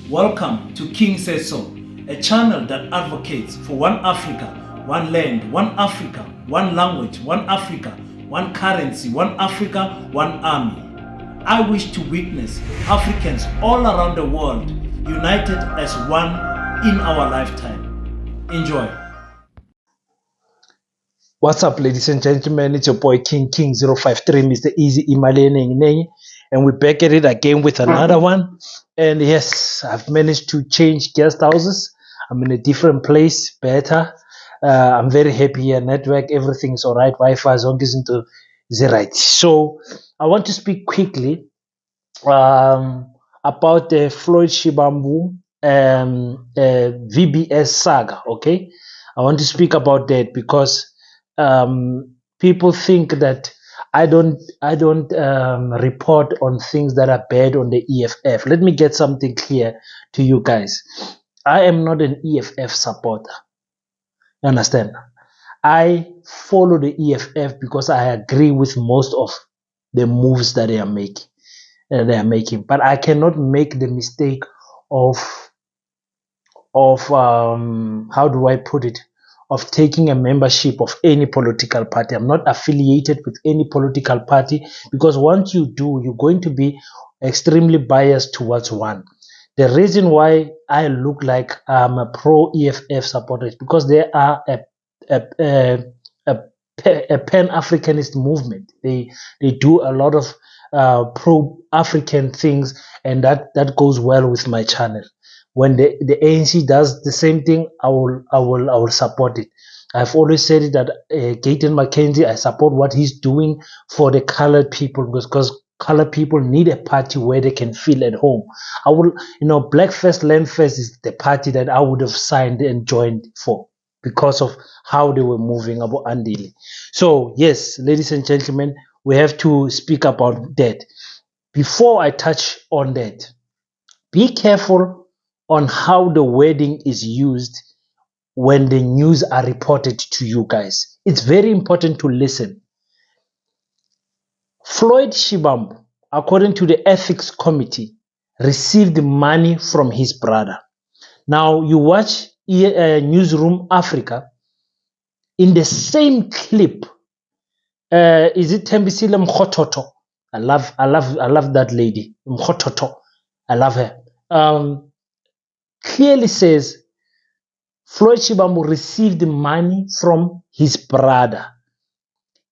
Welcome to King Says So, a channel that advocates for one Africa, one land, one Africa, one language, one Africa, one currency, one Africa, one army. I wish to witness Africans all around the world united as one in our lifetime. Enjoy. What's up, ladies and gentlemen? It's your boy King053, Mr. Easy Imalene, and we're back at it again with another one. And yes, I've managed to change guest houses. I'm in a different place, better. I'm very happy here. Network, everything's all right. Wi-Fi is into the right. So I want to speak quickly about the Floyd Shivambu VBS saga. Okay, I want to speak about that because people think that I don't report on things that are bad on the EFF. Let me get something clear to you guys. I am not an EFF supporter. You understand? I follow the EFF because I agree with most of the moves that they are making. But I cannot make the mistake of how do I put it, of taking a membership of any political party. I'm not affiliated with any political party because once you do, you're going to be extremely biased towards one. The reason why I look like I'm a pro EFF supporter is because they are a pan-Africanist movement. They do a lot of pro-African things, and that goes well with my channel. When the ANC does the same thing, I will support it. I've always said it that Gayton McKenzie, I support what he's doing for the colored people because colored people need a party where they can feel at home. I will, Black First, Land First is the party that I would have signed and joined for because of how they were moving about Andile. So yes, ladies and gentlemen, we have to speak about that. Before I touch on that, be careful on how the wording is used when the news are reported to you guys. It's very important to listen. Floyd Shivambu, according to the ethics committee, received money from his brother. Now you watch Newsroom Africa, in the same clip, is it Tembisile Mkhototo? I love that lady, Mkhototo. I love her. Clearly says Floyd Shivambu received money from his brother.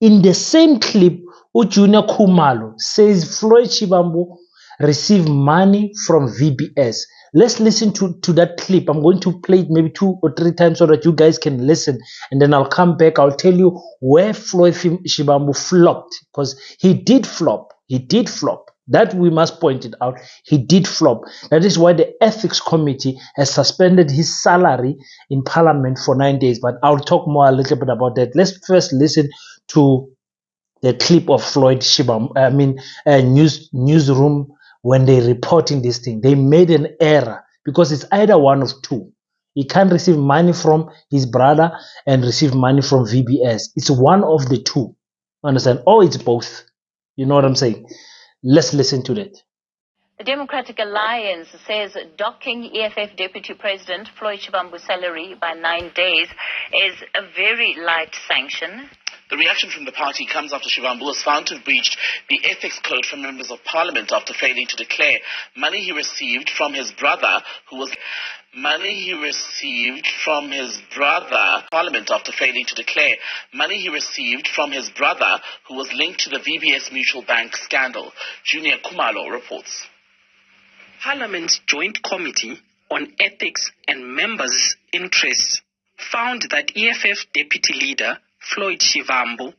In the same clip, Junior Khumalo says Floyd Shivambu received money from VBS. Let's listen to that clip. I'm going to play it maybe 2 or 3 times so that you guys can listen. And then I'll come back. I'll tell you where Floyd Shivambu flopped. Because he did flop. He did flop. That we must point it out. He did flop. That is why the ethics committee has suspended his salary in parliament for 9 days. But I'll talk more a little bit about that. Let's first listen to the clip of Floyd Shivambu. Newsroom, when they reporting this thing, they made an error because it's either one of two. He can't receive money from his brother and receive money from VBS. It's one of the two. Understand? Or it's both. You know what I'm saying? Let's listen to that. The Democratic Alliance says docking EFF Deputy President Floyd Shivambu's salary by 9 days is a very light sanction. The reaction from the party comes after Shivambu was found to have breached the ethics code for members of parliament after failing to declare money he received from his brother, who was linked to the VBS Mutual Bank scandal. Junior Khumalo reports. Parliament's Joint Committee on Ethics and Members' Interests found that EFF Deputy Leader Floyd Shivambu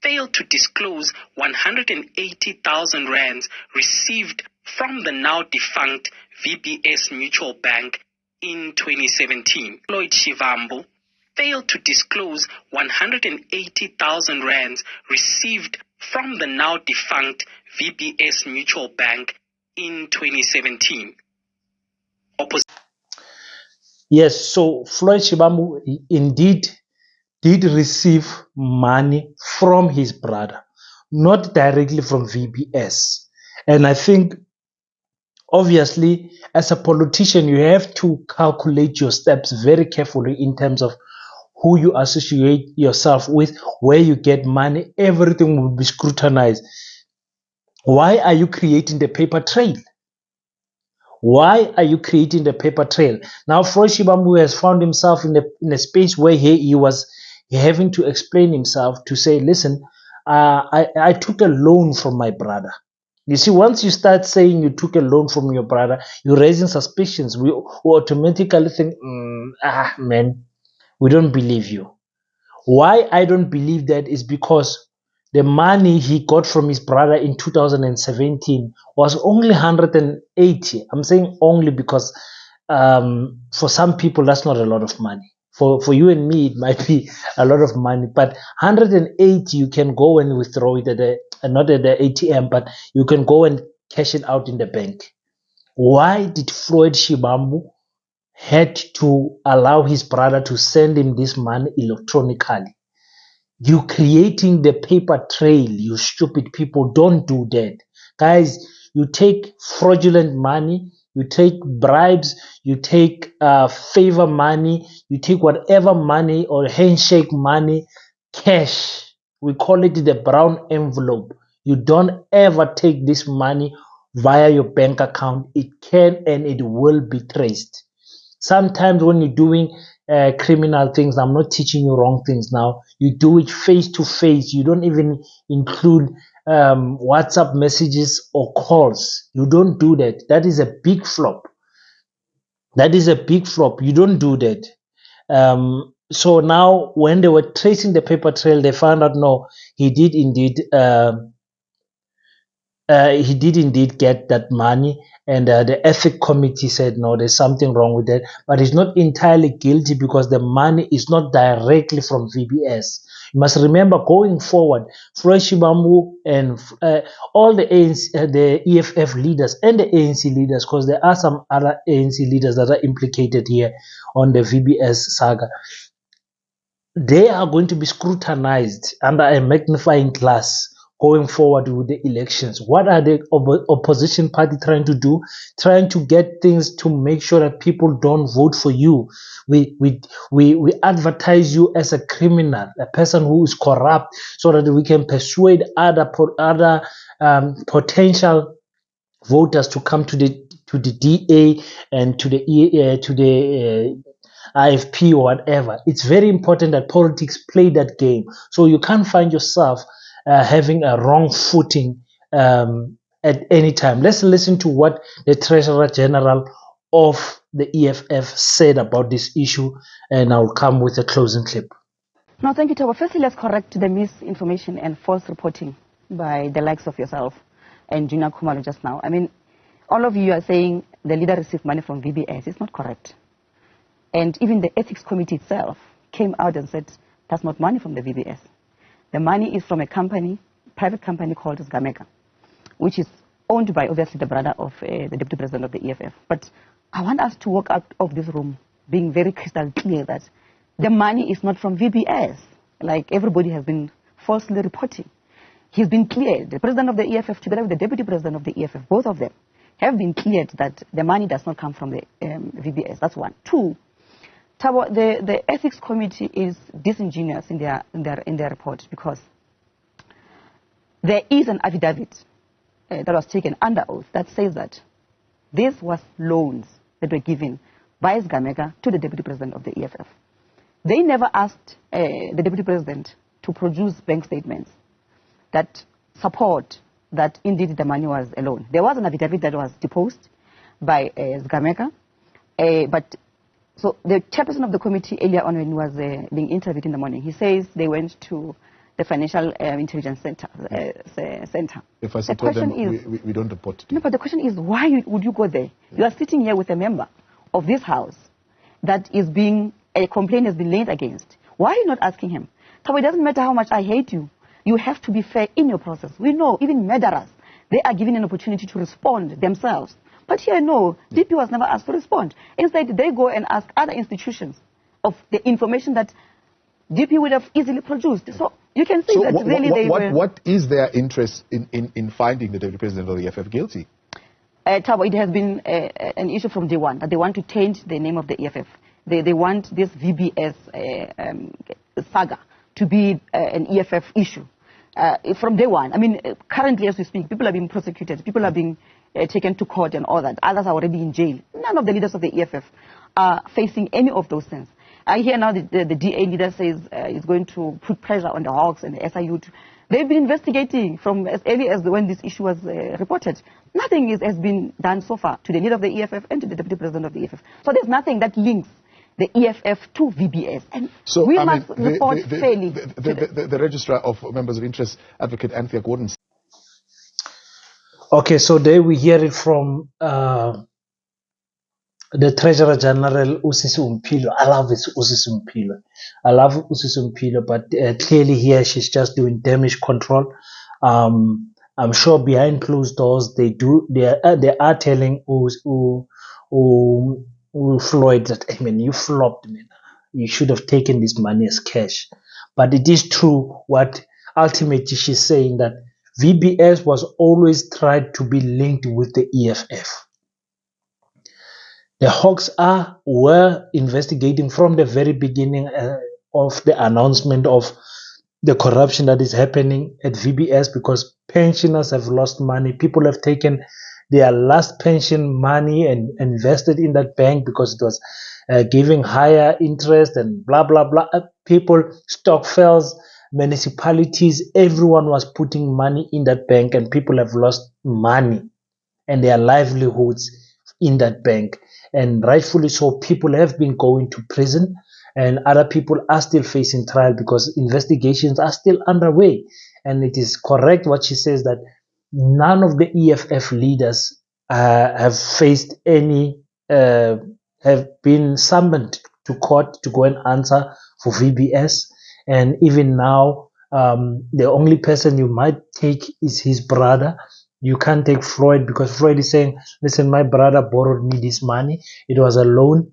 failed to disclose 180,000 rands received from the now defunct VBS Mutual Bank in 2017. Floyd Shivambu failed to disclose 180,000 rands received from the now defunct VBS Mutual Bank in 2017. Yes, so Floyd Shivambu indeed did receive money from his brother, not directly from VBS. And I think Obviously, as a politician, you have to calculate your steps very carefully in terms of who you associate yourself with, where you get money. Everything will be scrutinized. Why are you creating the paper trail? Why are you creating the paper trail? Now, Floyd Shivambu has found himself in a space where he was having to explain himself to say, listen, I took a loan from my brother. You see, once you start saying you took a loan from your brother, you're raising suspicions. We automatically think, man, we don't believe you. Why I don't believe that is because the money he got from his brother in 2017 was only 180. I'm saying only because for some people that's not a lot of money. For you and me, it might be a lot of money, but 180 you can go and withdraw it not at the ATM, but you can go and cash it out in the bank. Why did Floyd Shivambu had to allow his brother to send him this money electronically? You creating the paper trail, you stupid people. Don't do that. Guys, you take fraudulent money, you take bribes, you take favor money, you take whatever money or handshake money, cash. We call it the brown envelope. You don't ever take this money via your bank account. It can and it will be traced. Sometimes when you're doing criminal things, I'm not teaching you wrong things now. You do it face to face. You don't even include WhatsApp messages or calls. You don't do that. That is a big flop. That is a big flop. You don't do that. So now when they were tracing the paper trail, they found out, no, he did indeed get that money, and the ethics committee said no, there's something wrong with that, but he's not entirely guilty because the money is not directly from VBS. You must remember, going forward, Floyd Shivambu and all the ANC, the EFF leaders and the ANC leaders, because there are some other ANC leaders that are implicated here on the VBS saga, they are going to be scrutinized under a magnifying glass going forward with the elections. What are the opposition party trying to do? Trying to get things to make sure that people don't vote for you. We advertise you as a criminal, a person who is corrupt, so that we can persuade other potential voters to come to the DA and to the IFP or whatever. It's very important that politics play that game, so you can't find yourself having a wrong footing at any time. Let's listen to what the Treasurer General of the EFF said about this issue, and I'll come with a closing clip. No, thank you, Tabo. Firstly, let's correct the misinformation and false reporting by the likes of yourself and Junior Khumalo just now. I mean, all of you are saying the leader received money from VBS. It's not correct. And even the ethics committee itself came out and said that's not money from the VBS. The money is from a company, private company called Gameka, which is owned by obviously the brother of the deputy president of the EFF. But I want us to walk out of this room being very crystal clear that the money is not from VBS, like everybody has been falsely reporting. He's been cleared. The president of the EFF, together with the deputy president of the EFF, both of them have been cleared that the money does not come from the VBS. That's one. Two, Tabo, the ethics committee is disingenuous in their report, because there is an affidavit that was taken under oath that says that this was loans that were given by Gameka to the deputy president of the EFF. They never asked the deputy president to produce bank statements that support that indeed the money was a loan. There was an affidavit that was deposed by Gameka, but so the chairperson of the committee earlier on when he was being interviewed in the morning, he says they went to the Financial Intelligence Center. If I support them, we don't report to you. No, but the question is, why would you go there? Yeah. You are sitting here with a member of this house that is being, a complaint has been laid against. Why are you not asking him? So it doesn't matter how much I hate you. You have to be fair in your process. We know even murderers, they are given an opportunity to respond themselves. But here, no, DP was never asked to respond. Instead, they go and ask other institutions of the information that DP would have easily produced. So you can see that really they were... What is their interest in finding the deputy president of the EFF guilty? Thabo, it has been an issue from day one that they want to change the name of the EFF. They want this VBS saga to be an EFF issue. From day one. I mean, currently as we speak, people are being prosecuted, people are being taken to court and all that. Others are already in jail. None of the leaders of the EFF are facing any of those things. I hear now the DA leader says he's going to put pressure on the Hawks and the SIU. They've been investigating from as early as when this issue was reported. Nothing has been done so far to the leader of the EFF and to the deputy president of the EFF. So there's nothing that links the EFF to VBS. And so, we must report fairly. The Registrar of Members of Interest, Advocate Anthea Gordon. Okay, so there we hear it from the Treasurer General Usisi Umpilo. I love this Usisi Umpilo. I love Usisi Umpilo, but clearly here she's just doing damage control. I'm sure behind closed doors they are telling Floyd that, I mean, you flopped, man. You should have taken this money as cash. But it is true what ultimately she's saying, that VBS was always tried to be linked with the EFF. The Hawks were investigating from the very beginning of the announcement of the corruption that is happening at VBS, because pensioners have lost money. People have taken their last pension money and invested in that bank because it was giving higher interest and blah, blah, blah. People, stock fells, municipalities, everyone was putting money in that bank, and people have lost money and their livelihoods in that bank. And rightfully so, people have been going to prison, and other people are still facing trial because investigations are still underway. And it is correct what she says, that none of the EFF leaders have faced any, have been summoned to court to go and answer for VBS. And even now, the only person you might take is his brother. You can't take Floyd, because Floyd is saying, listen, my brother borrowed me this money. It was a loan.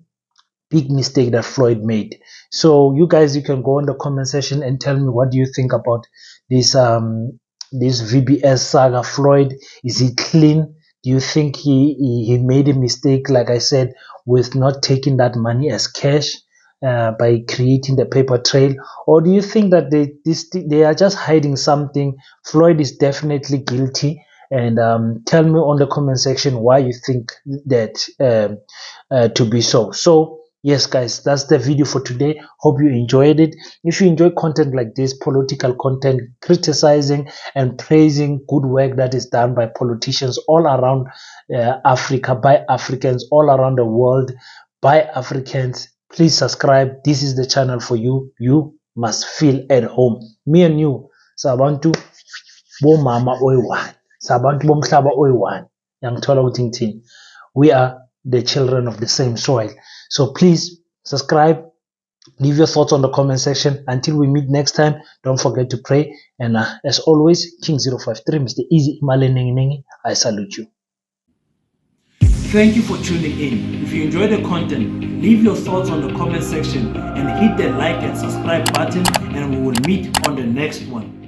Big mistake that Floyd made. So you guys, you can go in the comment section and tell me, what do you think about this VBS saga? Floyd, is he clean? Do you think he made a mistake, like I said, with not taking that money as cash by creating the paper trail? Or do you think that they are just hiding something? Floyd is definitely guilty. And tell me on the comment section why you think that to be so. So yes, guys, that's the video for today. Hope you enjoyed it. If you enjoy content like this, political content, criticizing and praising good work that is done by politicians all around Africa, by Africans all around the world, by Africans, please subscribe. This is the channel for you. You must feel at home. Me and you, Sabantu bomama oyi-one, Sabantu bomhlaba oyi-one. Yangithola ukuthi ngithini. We are the children of the same soil. So please subscribe, leave your thoughts on the comment section. Until we meet next time, don't forget to pray. And as always, King 053, Mr. Easy Imale, I salute you. Thank you for tuning in. If you enjoy the content, leave your thoughts on the comment section and hit the like and subscribe button, and we will meet on the next one.